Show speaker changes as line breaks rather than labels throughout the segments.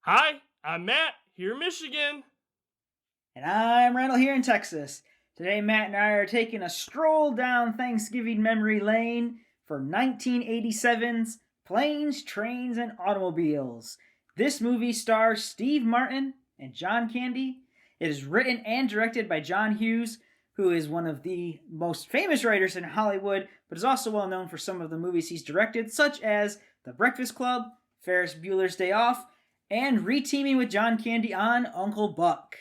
Hi, I'm Matt, here in Michigan.
And I'm Randall here in Texas. Today, Matt and I are taking a stroll down Thanksgiving memory lane for 1987's Planes, Trains, and Automobiles. This movie stars Steve Martin and John Candy. It is written and directed by John Hughes, who is one of the most famous writers in Hollywood, but is also well known for some of the movies he's directed, such as The Breakfast Club, Ferris Bueller's Day Off, and reteaming with John Candy on Uncle Buck.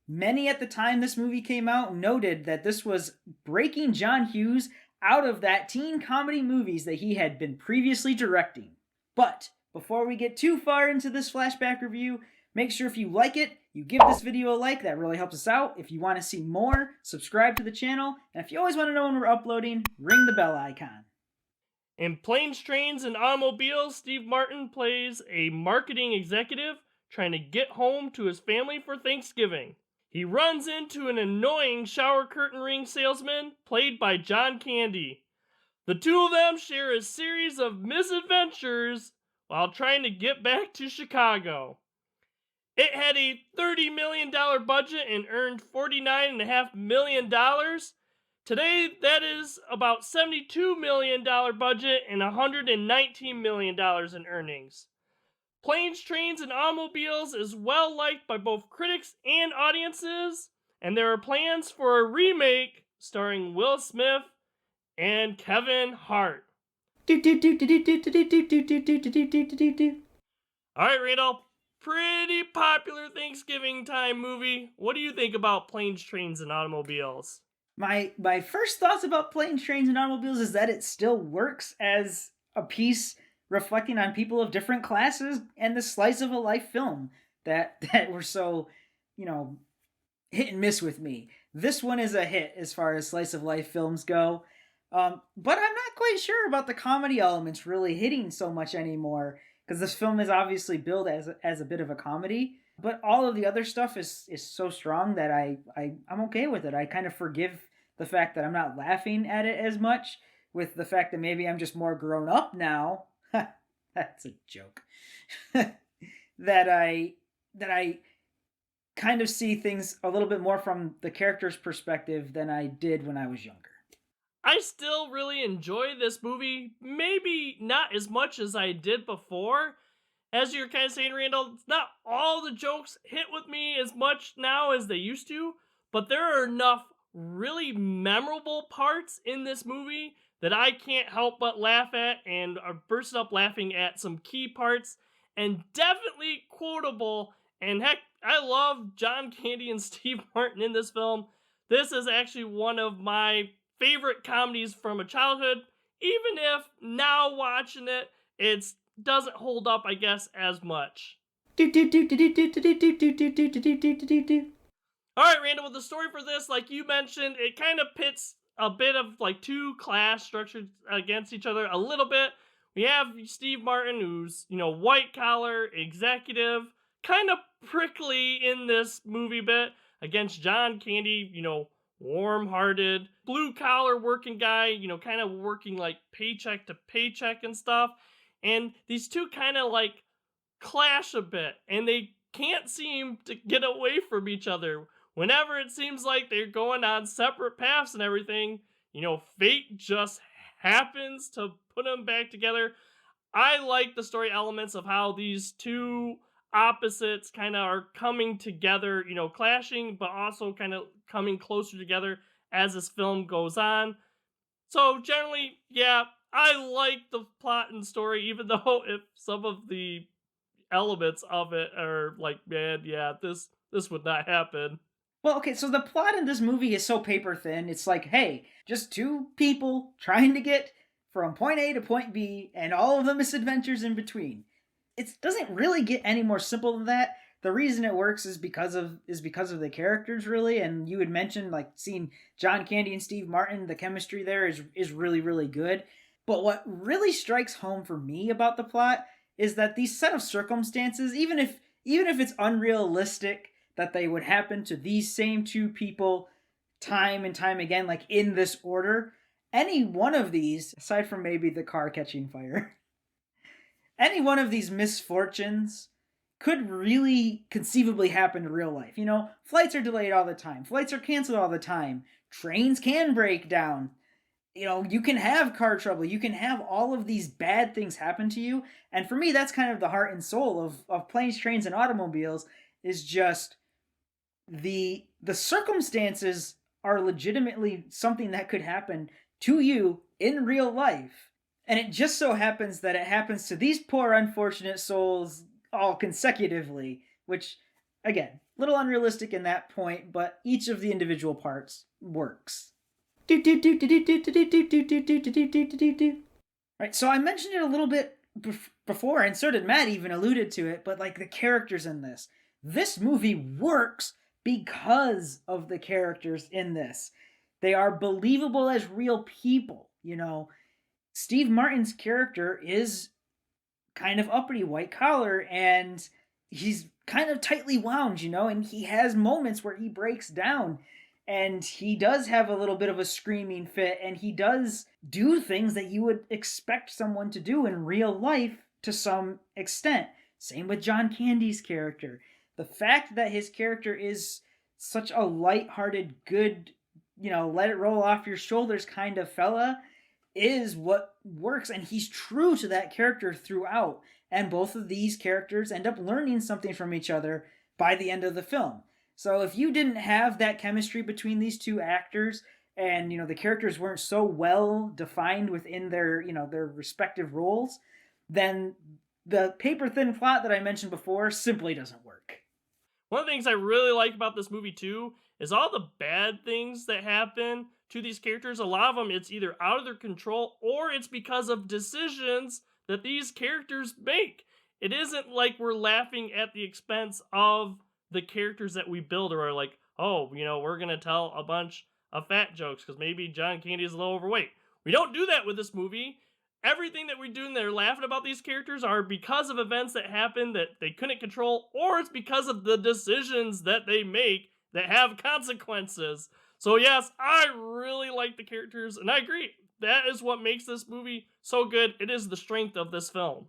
Many at the time this movie came out noted that this was breaking John Hughes out of that teen comedy movies that he had been previously directing. But before we get too far into this flashback review, make sure if you like it, you give this video a like. That really helps us out. If you want to see more, subscribe to the channel. And if you always want to know when we're uploading, ring the bell icon.
In Planes, Trains, and Automobiles, Steve Martin plays a marketing executive trying to get home to his family for Thanksgiving. He runs into an annoying shower curtain ring salesman played by John Candy. The two of them share a series of misadventures while trying to get back to Chicago. It had a $30 million budget and earned $49.5 million. Today, that is about $72 million budget and $119 million in earnings. Planes, Trains, and Automobiles is well liked by both critics and audiences, and there are plans for a remake starring Will Smith and Kevin Hart. Alright, Randall, pretty popular Thanksgiving time movie. What do you think about Planes, Trains, and Automobiles?
My first thoughts about Planes, Trains, and Automobiles is that it still works as a piece reflecting on people of different classes and the slice of a life film that were so, hit and miss with me. This one is a hit as far as slice of life films go. But I'm not quite sure about the comedy elements really hitting so much anymore because this film is obviously billed as a bit of a comedy. But all of the other stuff is so strong that I'm okay with it. I kind of forgive the fact that I'm not laughing at it as much, with the fact that maybe I'm just more grown up now. That's a joke. that I kind of see things a little bit more from the character's perspective than I did when I was younger.
I still really enjoy this movie, maybe not as much as I did before. As you're kind of saying, Randall, it's not all the jokes hit with me as much now as they used to, but there are enough really memorable parts in this movie that I can't help but laugh at and are bursting up laughing at some key parts and definitely quotable. And heck, I love John Candy and Steve Martin in this film. This is actually one of my favorite comedies from a childhood, even if now watching it, it doesn't hold up, I guess, as much. Alright, Randall, with the story for this, like you mentioned, it kind of pits a bit of like two class structures against each other a little bit. We have Steve Martin, who's, white collar, executive, kind of prickly in this movie bit, against John Candy, warm hearted, blue collar working guy, kind of working like paycheck to paycheck and stuff. And these two kind of like clash a bit, and they can't seem to get away from each other. Whenever it seems like they're going on separate paths and everything, fate just happens to put them back together. I like the story elements of how these two opposites kind of are coming together, clashing, but also kind of coming closer together as this film goes on. So generally, yeah, I like the plot and story, even though if some of the elements of it are like, man, yeah, this would not happen.
Well, okay, so the plot in this movie is so paper thin. It's like, hey, just two people trying to get from point A to point B and all of the misadventures in between. It doesn't really get any more simple than that. The reason it works is because of the characters, really. And you had mentioned like seeing John Candy and Steve Martin, the chemistry there is really, really good. But what really strikes home for me about the plot is that these set of circumstances, even if it's unrealistic that they would happen to these same two people time and time again, like in this order, any one of these, aside from maybe the car catching fire, any one of these misfortunes could really conceivably happen in real life. Flights are delayed all the time, flights are canceled all the time, trains can break down. You can have car trouble, you can have all of these bad things happen to you. And for me, that's kind of the heart and soul of planes, trains, and automobiles, is just the circumstances are legitimately something that could happen to you in real life. And it just so happens that it happens to these poor unfortunate souls all consecutively, which, again, a little unrealistic in that point, but each of the individual parts works. Right, so I mentioned it a little bit before, and so did Matt, even alluded to it, but like the characters in this movie works because of the characters in this. They are believable as real people. Steve Martin's character is kind of uppity, white collar, and he's kind of tightly wound, and he has moments where he breaks down, and he does have a little bit of a screaming fit, and he does do things that you would expect someone to do in real life to some extent. Same with John Candy's character. The fact that his character is such a light-hearted, good, let it roll off your shoulders kind of fella is what works, and he's true to that character throughout. And both of these characters end up learning something from each other by the end of the film. So if you didn't have that chemistry between these two actors, and the characters weren't so well defined within their their respective roles, then the paper thin plot that I mentioned before simply doesn't work.
One of the things I really like about this movie too is all the bad things that happen to these characters. A lot of them, it's either out of their control or it's because of decisions that these characters make. It isn't like we're laughing at the expense of the characters that we build, or are like, oh, we're gonna tell a bunch of fat jokes because maybe John Candy is a little overweight. We don't do that with this movie. Everything that we're doing there laughing about these characters are because of events that happen that they couldn't control, or it's because of the decisions that they make that have consequences. So yes, I really like the characters, and I agree. That is what makes this movie so good. It is the strength of this film.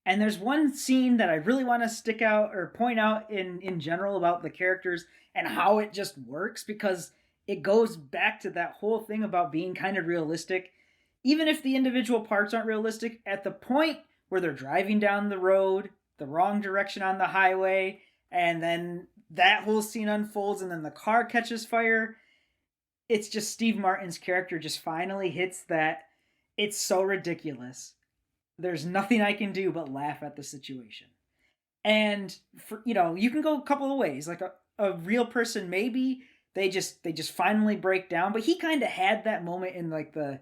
And there's one scene that I really want to stick out or point out in general about the characters and how it just works, because it goes back to that whole thing about being kind of realistic. Even if the individual parts aren't realistic, at the point where they're driving down the road, the wrong direction on the highway, and then that whole scene unfolds and then the car catches fire, it's just Steve Martin's character just finally hits that. It's so ridiculous. There's nothing I can do but laugh at the situation. And you can go a couple of ways. Like a real person, maybe they just finally break down. But he kind of had that moment in like the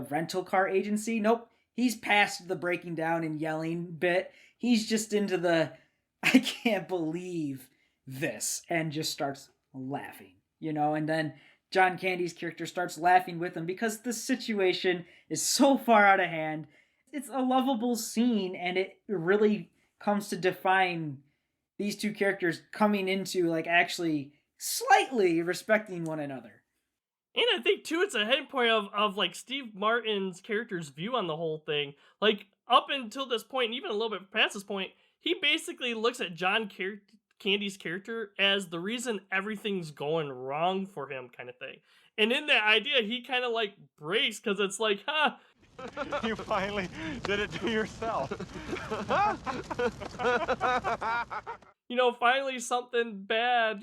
rental car agency. Nope, he's past the breaking down and yelling bit. He's just into the I can't believe this, and just starts laughing. And then John Candy's character starts laughing with him because the situation is so far out of hand. It's a lovable scene, and it really comes to define these two characters coming into like actually slightly respecting one another.
And I think too, it's a heading point of like Steve Martin's character's view on the whole thing. Like up until this point, and even a little bit past this point, he basically looks at Candy's character as the reason everything's going wrong for him, kind of thing. And in that idea, he kind of like breaks because it's like, huh.
You finally did it to yourself.
Finally something bad,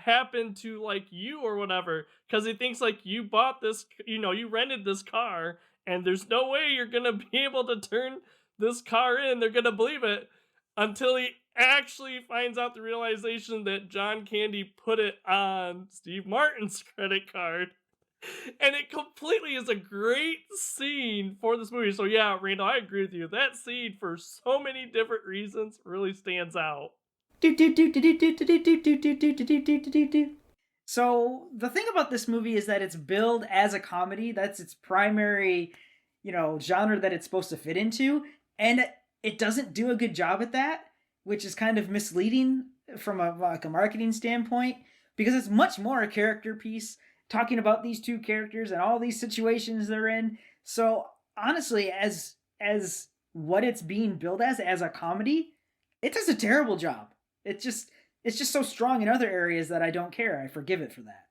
happened to like you or whatever. Because he thinks like you bought this, you rented this car, and there's no way you're going to be able to turn this car in. They're going to believe it until he actually finds out the realization that John Candy put it on Steve Martin's credit card. And it completely is a great scene for this movie. So yeah, Randall, I agree with you. That scene, for so many different reasons, really stands out.
So the thing about this movie is that it's billed as a comedy. That's its primary, genre that it's supposed to fit into. And it doesn't do a good job at that, which is kind of misleading from a marketing standpoint, because it's much more a character piece, talking about these two characters and all these situations they're in. So honestly, as what it's being billed as a comedy, It does a terrible job. It's just so strong in other areas that I don't care. I forgive it for that.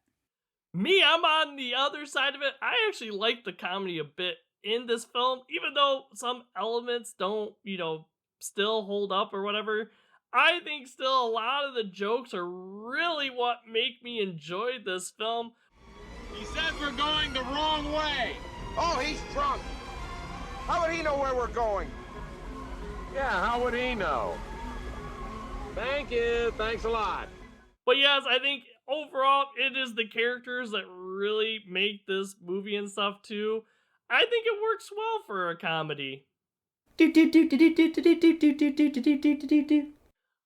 Me, I'm on the other side of it. I actually like the comedy a bit in this film, even though some elements don't, still hold up or whatever. I think still a lot of the jokes are really what make me enjoy this film.
He says we're going the wrong way. Oh, he's drunk. How would he know where we're going? Yeah, how would he know? Thank you. Thanks a lot.
But yes, I think overall it is the characters that really make this movie and stuff too. I think it works well for a comedy.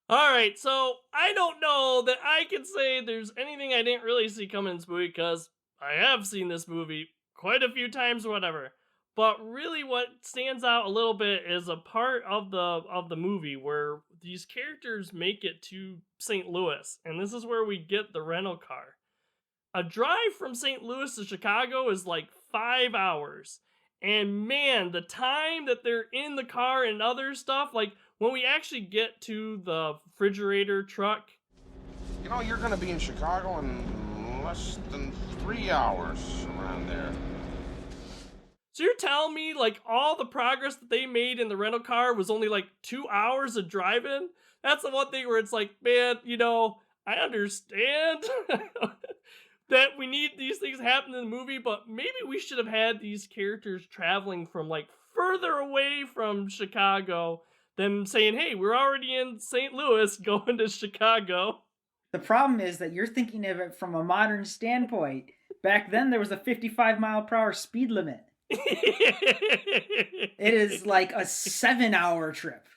Alright, so I don't know that I can say there's anything I didn't really see coming in this movie because I have seen this movie quite a few times or whatever. But really what stands out a little bit is a part of the movie where these characters make it to St. Louis, and this is where we get the rental car. A drive from St. Louis to Chicago is like 5 hours. And man, the time that they're in the car and other stuff, like when we actually get to the refrigerator truck.
You know, you're gonna be in Chicago in less than 3 hours, around there.
So you're telling me like all the progress that they made in the rental car was only like 2 hours of driving? That's the one thing where it's like, man, I understand that we need these things happen in the movie, but maybe we should have had these characters traveling from like further away from Chicago than saying, hey, we're already in St. Louis going to Chicago.
The problem is that you're thinking of it from a modern standpoint. Back then, there was a 55-mile-per-hour speed limit. It is like a 7-hour trip,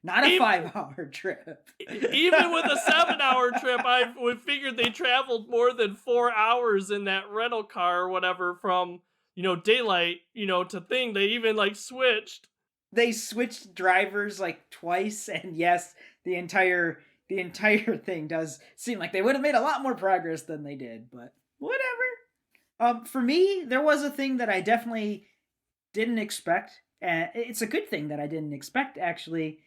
not a 5-hour trip.
Even with a 7-hour trip, I would figure they traveled more than 4 hours in that rental car or whatever from, daylight, to thing. They even like switched.
They switched drivers like twice, and yes, the entire thing does seem like they would have made a lot more progress than they did, but whatever. For me, there was a thing that I definitely didn't expect, and it's a good thing that I didn't expect, actually.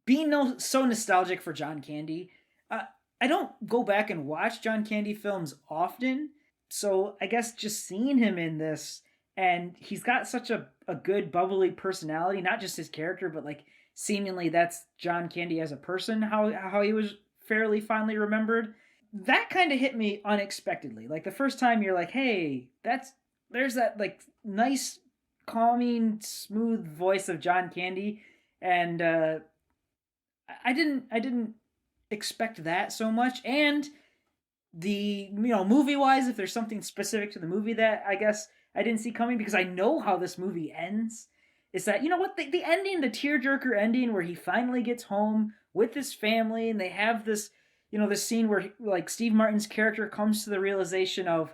Being so nostalgic for John Candy, I don't go back and watch John Candy films often, so I guess just seeing him in this, and he's got such a good bubbly personality, not just his character, but like seemingly that's John Candy as a person, how he was fairly fondly remembered. That kind of hit me unexpectedly. Like the first time you're like, hey, there's that like nice, calming, smooth voice of John Candy, and I didn't expect that so much. And the movie wise, if there's something specific to the movie that I guess I didn't see coming, because I know how this movie ends, is that the ending, the tearjerker ending where he finally gets home with his family and they have this. This scene where like Steve Martin's character comes to the realization of,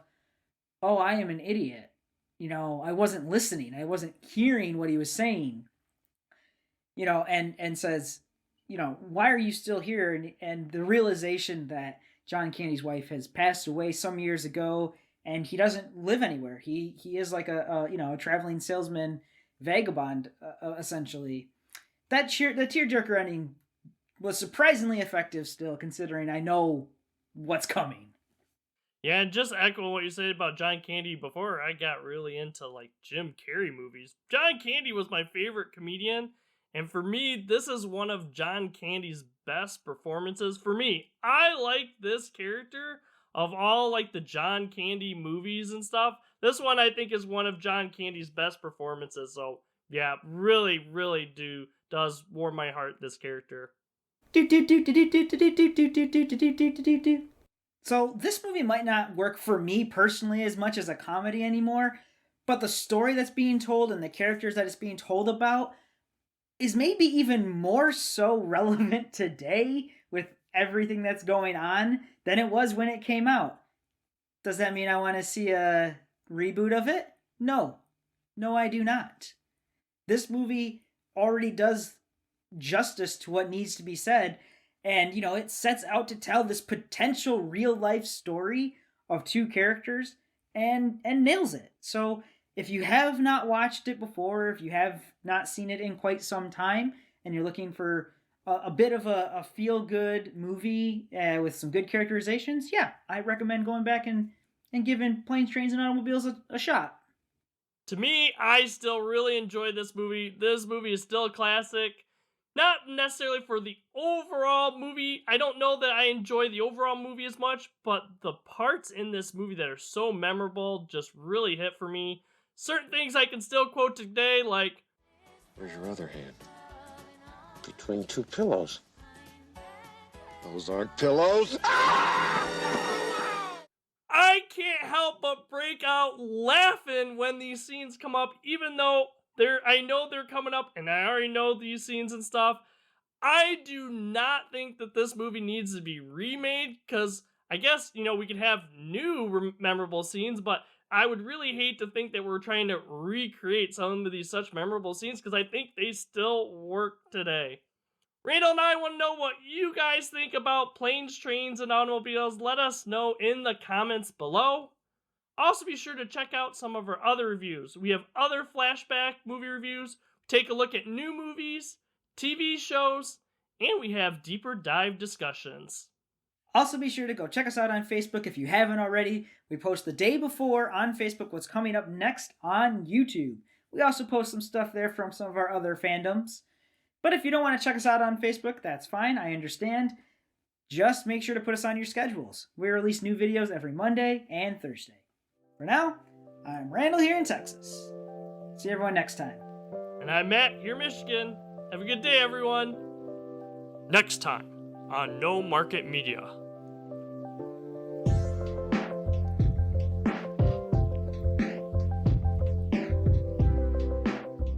oh, I am an idiot. I wasn't listening. I wasn't hearing what he was saying. And says, why are you still here? And the realization that John Candy's wife has passed away some years ago, and he doesn't live anywhere. He is like a traveling salesman, vagabond, essentially. The tearjerker ending was surprisingly effective still, considering I know what's coming.
Yeah, and just echo what you said about John Candy before I got really into like Jim Carrey movies. John Candy was my favorite comedian, and for me, this is one of John Candy's best performances. For me, I like this character of all like the John Candy movies and stuff. This one I think is one of John Candy's best performances. So yeah, really, really does warm my heart, this character.
So this movie might not work for me personally as much as a comedy anymore, but the story that's being told and the characters that it's being told about is maybe even more so relevant today with everything that's going on than it was when it came out. Does that mean I want to see a reboot of it? No. No, I do not. This movie already does justice to what needs to be said, and it sets out to tell this potential real life story of two characters and nails it. So if you have not watched it before, if you have not seen it in quite some time and you're looking for a bit of a feel-good movie with some good characterizations, yeah, I recommend going back and giving Planes, Trains, and Automobiles a shot.
To me, I still really enjoy this movie. This movie is still a classic. Not necessarily for the overall movie. I don't know that I enjoy the overall movie as much, but the parts in this movie that are so memorable just really hit for me. Certain things I can still quote today, like,
Where's your other hand? Between two pillows. Those aren't pillows.
I can't help but break out laughing when these scenes come up, even though I know they're coming up and I already know these scenes and stuff. I do not think that this movie needs to be remade, because I guess, we could have new memorable scenes, but I would really hate to think that we're trying to recreate some of these such memorable scenes, because I think they still work today. Randall and I want to know what you guys think about Planes, Trains, and Automobiles. Let us know in the comments below. Also, be sure to check out some of our other reviews. We have other flashback movie reviews. Take a look at new movies, TV shows, and we have deeper dive discussions.
Also, be sure to go check us out on Facebook if you haven't already. We post the day before on Facebook what's coming up next on YouTube. We also post some stuff there from some of our other fandoms. But if you don't want to check us out on Facebook, that's fine. I understand. Just make sure to put us on your schedules. We release new videos every Monday and Thursday. For now, I'm Randall here in Texas. See everyone next time.
And I'm Matt here in Michigan. Have a good day, everyone. Next time on No Market Media.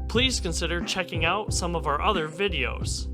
Please consider checking out some of our other videos.